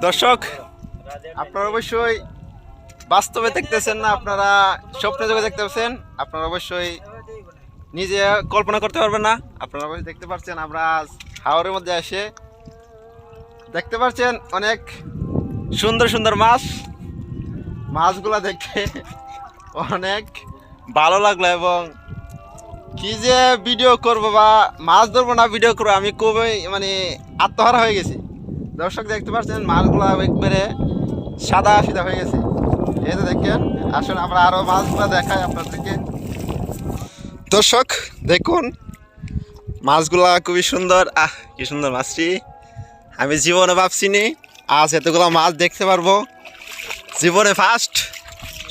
দর্শক আপনারা অবশ্যই বাস্তবে দেখতেছেন না, আপনারা স্বপ্নে জগতে দেখতে পাচ্ছেন, আপনারা অবশ্যই নিজে কল্পনা করতে পারবেন না। আপনারা অবশ্যই দেখতে পাচ্ছেন আমরা হাওরের মধ্যে এসে দেখতে পাচ্ছেন অনেক সুন্দর সুন্দর মাছগুলা দেখে অনেক ভালো লাগলো। এবং কি যে ভিডিও করব বা মাছ ধরবো না ভিডিও করবো, আমি খুবই আত্মহারা হয়ে গেছি। দর্শক দেখতে পাচ্ছেন মাছগুলা একবারে সাদা সিধা হয়ে গেছে। এই তো দেখেন, আসুন আমরা আরো মাছগুলা দেখাই আপনাদেরকে। দর্শক দেখুন মাছগুলা খুবই সুন্দর। কি সুন্দর মাছটি, আমি জীবনে ভাবছিনি আজ এতগুলো মাছ দেখতে পারবো। জীবনে ফার্স্ট,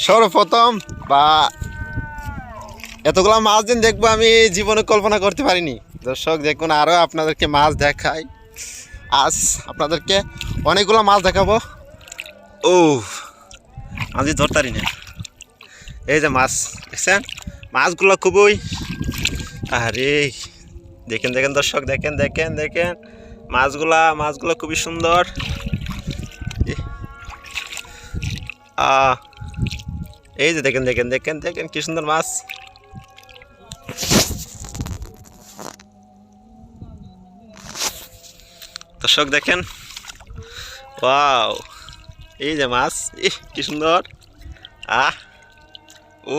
সর্বপ্রথম, বা এতগুলো মাছ দিন দেখবো আমি জীবনে কল্পনা করতে পারিনি। দর্শক দেখুন আরও আপনাদেরকে মাছ দেখাই। আজ আপনাদেরকে অনেকগুলো মাছ দেখাবো। ও আমি ধরতারি না। এই যে মাছ দেখছেন, মাছগুলো খুবই, আরে দেখেন দেখেন দর্শক, দেখেন দেখেন দেখেন মাছগুলো খুবই সুন্দর। এই যে দেখেন দেখেন দেখেন দেখেন কি সুন্দর মাছ। দর্শক দেখেন, ওয়াও, এই যে মাছ, কি সুন্দর। ও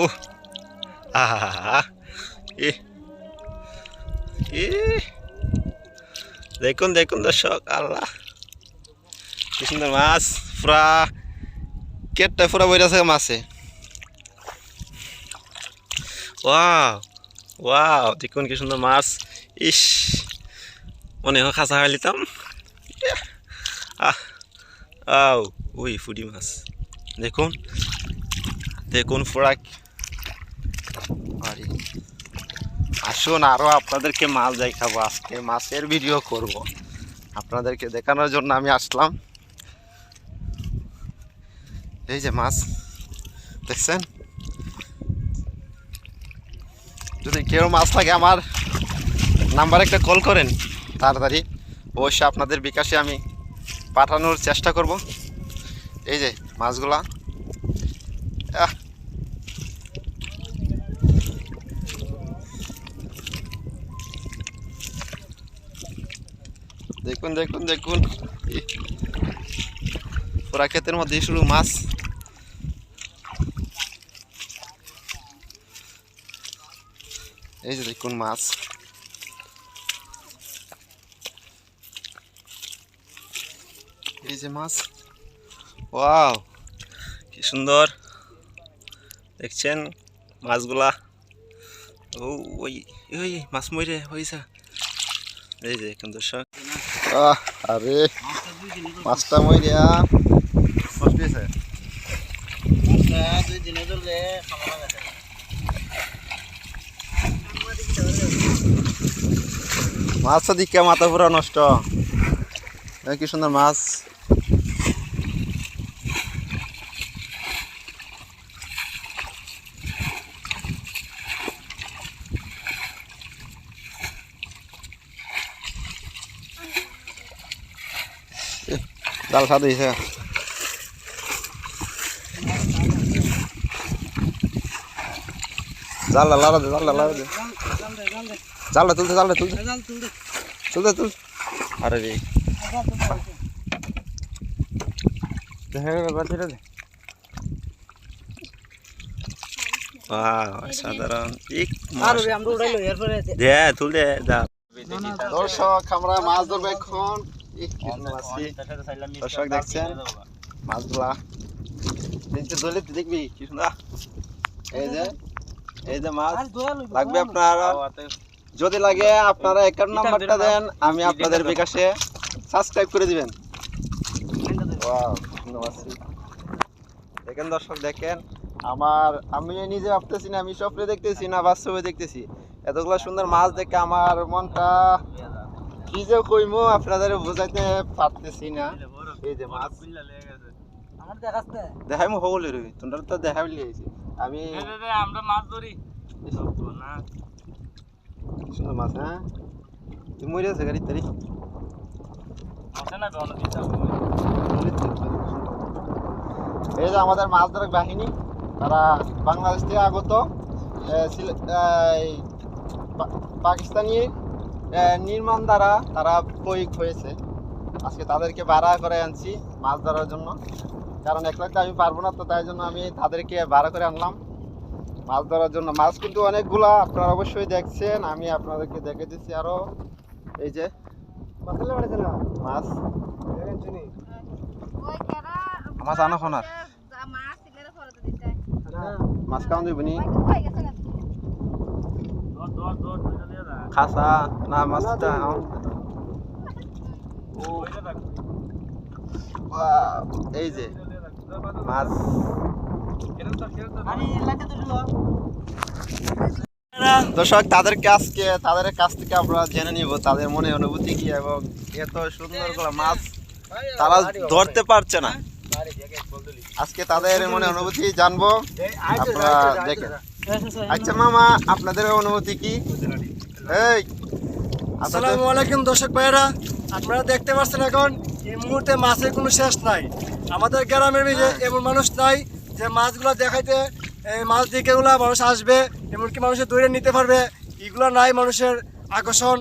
দেখুন দেখুন দর্শক, আল্লাহ কি সুন্দর মাছ, পুরা কেটটা পুরা বইরা আছে মাছে। ওয়াও ওয়াও, দেখুন কি সুন্দর মাছ। ইস, মনে হয় খাঁচা খাই লিতাম। ওই ফুডি মাছ দেখুন দেখুন পুরা। আসুন আরো আপনাদেরকে মাছ দেখাবো, আজকে মাছের ভিডিও করব আপনাদেরকে দেখানোর জন্য আমি আসলাম। এই যে মাছ দেখছেন, যদি কেউ মাছ থাকে আমার নাম্বার একটা কল করেন তাড়াতাড়ি, অবশ্যই আপনাদের বিকাশে আমি পাঠানোর চেষ্টা করব। এই যে মাছগুলা, দেখুন দেখুন দেখুন, পুরা ক্ষেতের মধ্যে শুরু মাছ। এই যে দেখুন মাছ, এই যে মাছ, ওয়াও কি সুন্দর দেখছেন মাছগুলা। ওই ওই মাছ মরে হয়েছে। এই যে দেখুন দর্শক, আরে মাছটা মরিয়া কষ্ট হয়েছে। মাছটা দিকে মাথা পুরা নষ্ট। কি সুন্দর মাছ। জাল সাদ হয়েছে, জাল লাড়া দে, জাল লাড়া দে, জালটা তুলতে জালটা তুলতে তুলতে তুল। আরে রে সাধারণ তুলতে। দর্শক আমরা মাছ ধরবো এখন। দর্শক দেখছেন মাছগুলা দেখবি কি সুন্দর। এই যে মাছ লাগবে আপনার, যদি লাগে আপনারা অ্যাকাউন্ট নাম্বারটা দেন, আমি আপনাদের বিকাশে সাবস্ক্রাইব করে দিবেন। দেখেন দর্শক দেখেন, আমি নিজে ভাবতেছি না, আমি স্বপ্নে দেখতেছি না বাস্তবে দেখতেছি। এতগুলো সুন্দর মাছ দেখে আমার মনটা কি যে কইমো আপনাদের বোঝাইতে পারতেছি না। এই যে মাছ দেখাই মো হবলে রবি, তোমরা তো দেখাই লিয়েছি। আমি আমরা মাছ ধরি না, সুন্দর মাছ। হ্যাঁ তুই মরে আছে গাড়ি তারি আছে না, এই যে আমাদের মাছ ধরার বাহিনী, তারা বাংলাদেশ থেকে আগত এই পাকিস্তানি নির্মাণ দ্বারা তারা প্রয়োগ হয়েছে। আজকে তাদেরকে ভাড়া করে আনছি মাছ ধরার জন্য, কারণ একলা তো আমি পারবো না, তো তাই জন্য আমি তাদেরকে ভাড়া করে আনলাম মাছ ধরার জন্য। মাছ কিন্তু অনেকগুলা, আপনারা অবশ্যই দেখছেন, আমি আপনাদেরকে দেখে দিচ্ছি আরো। এই যে মাছ মাছ আনো খনার মাছ কাউন দিবনি খাসা না মাছটা এই যে মাছ। দর্শক তাদের কাছ থেকে আমরা জেনে নিব তাদের মনে অনুভূতি কি, এবং এত সুন্দর করে মাছ তারা ধরতে পারছে না। আজকে তাদের মনে অনুভূতি জানবো, আপনারা দেখেন। আচ্ছা মামা, আপনাদের অনুভূতি কি? এই আসসালামু আলাইকুম দর্শক ভাইয়েরা, আপনারা দেখতে পাচ্ছেন এখন এই মুহূর্তে মাছের কোনো শেষ নাই। আমাদের গ্রামের এমন মানুষ নাই যে মাছগুলো দেখাইতে, এই মাছ দেখে এগুলো মানুষ আসবে, এমনকি মানুষের ধরে নিতে পারবে, এগুলো নাই মানুষের আকর্ষণ।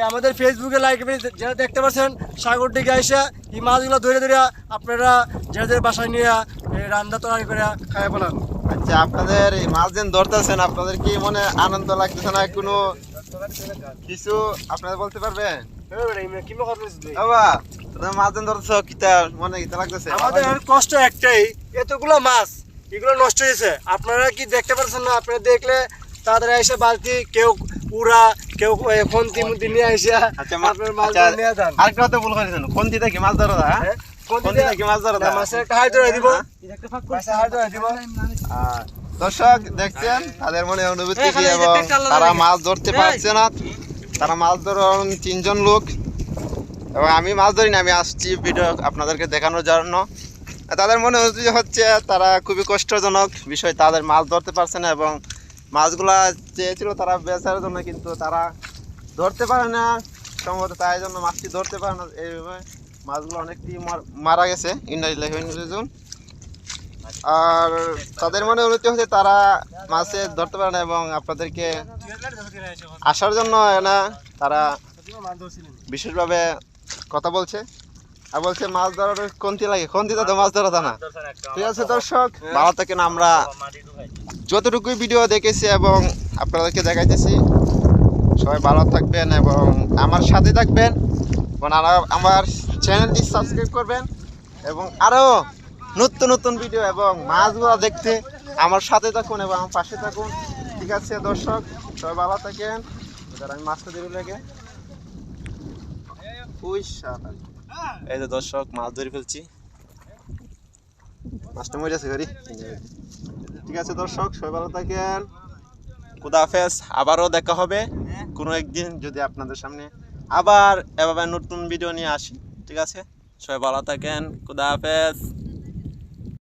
আমাদের ফেসবুকে লাইক যারা দেখতে পাচ্ছেন সাগর দিকে আইসা এই মাছগুলো ধরে ধরে আপনারা যাদের বাসায় নিয়ে রান্না তৈরি করে খাই বলান। আচ্ছা, আপনাদের এই মাছ যেন ধরতেছেন, আপনাদের কি মনে আনন্দ লাগতেছে না? কোনো কিছু আপনারা বলতে পারবেন? মাছ যেন ধরতেছ, কিতা মনে কিতা লাগতেছে? আমাদের কষ্ট একটাই, এতগুলো মাছ এগুলো নষ্ট হয়েছে। আপনারা কি দেখতে পাচ্ছেন না? আপনারা দেখলে তাড়াতাড়ি এসে বালতি, কেউ উড়া, কেউ খন্তি মুন্তি নিয়ে আসে আপনার মাছ নিয়ে যান। আরেকটা কথা ভুল করেছেন, খন্তি থেকে মাছ ধরা দা, খন্তি থেকে মাছ ধরা দা, মাছের একটা হাই ধরে দিব, হাই ধরে দিব। দর্শক দেখছেন তাদের মনে অনুভূতি কি, এবং তারা মাছ ধরতে পারছে না। তারা মাছ ধরেন 3 জন লোক, এবং আমি মাছ ধরি না, আমি আসছি ভিডিও আপনাদেরকে দেখানোর জন্য। তাদের মনে হচ্ছে তারা খুবই কষ্টজনক বিষয়, তাদের মাছ ধরতে পারছে না, এবং মাছগুলা চেয়েছিল তারা বেচার জন্য, কিন্তু তারা ধরতে পারে না সম্ভবত, তাই জন্য মাছটি ধরতে পারে না। এইভাবে মাছগুলো অনেকটি মারা গেছে। আর তাদের মনে অনুভূতি হচ্ছে তারা মাছে ধরতে পারে না, এবং আপনাদেরকে আসার জন্য না তারা বিশেষভাবে কথা বলছে, আর বলছে মাছ ধরার খন্তি লাগে, খন্তিতে তো মাছ ধরা না। ঠিক আছে দর্শক, ভালো থাকেন। আমরা যতটুকু ভিডিও দেখেছি এবং আপনাদেরকে দেখাইতেছি, সবাই ভালো থাকবেন এবং আমার সাথে থাকবেন, এবং আমার চ্যানেলটি সাবস্ক্রাইব করবেন, এবং আরও নতুন নতুন ভিডিও এবং মাছগুলো দেখতে আমার সাথে থাকুন এবং আমার পাশে থাকুন। ঠিক আছে দর্শক, সবাই ভালো থাকেন। আমি মাছটা ধরে লেগে এই যে দর্শক মাছ ধরে ফেলছি, মাছটা মরে যাচ্ছে ঘরে। ঠিক আছে দর্শক, সবাই ভালো থাকেন, খুদা হাফেজ। আবারও দেখা হবে কোনো একদিন, যদি আপনাদের সামনে আবার এভাবে নতুন ভিডিও নিয়ে আসি। ঠিক আছে, সবাই ভালো থাকেন, খুদা হাফেজ।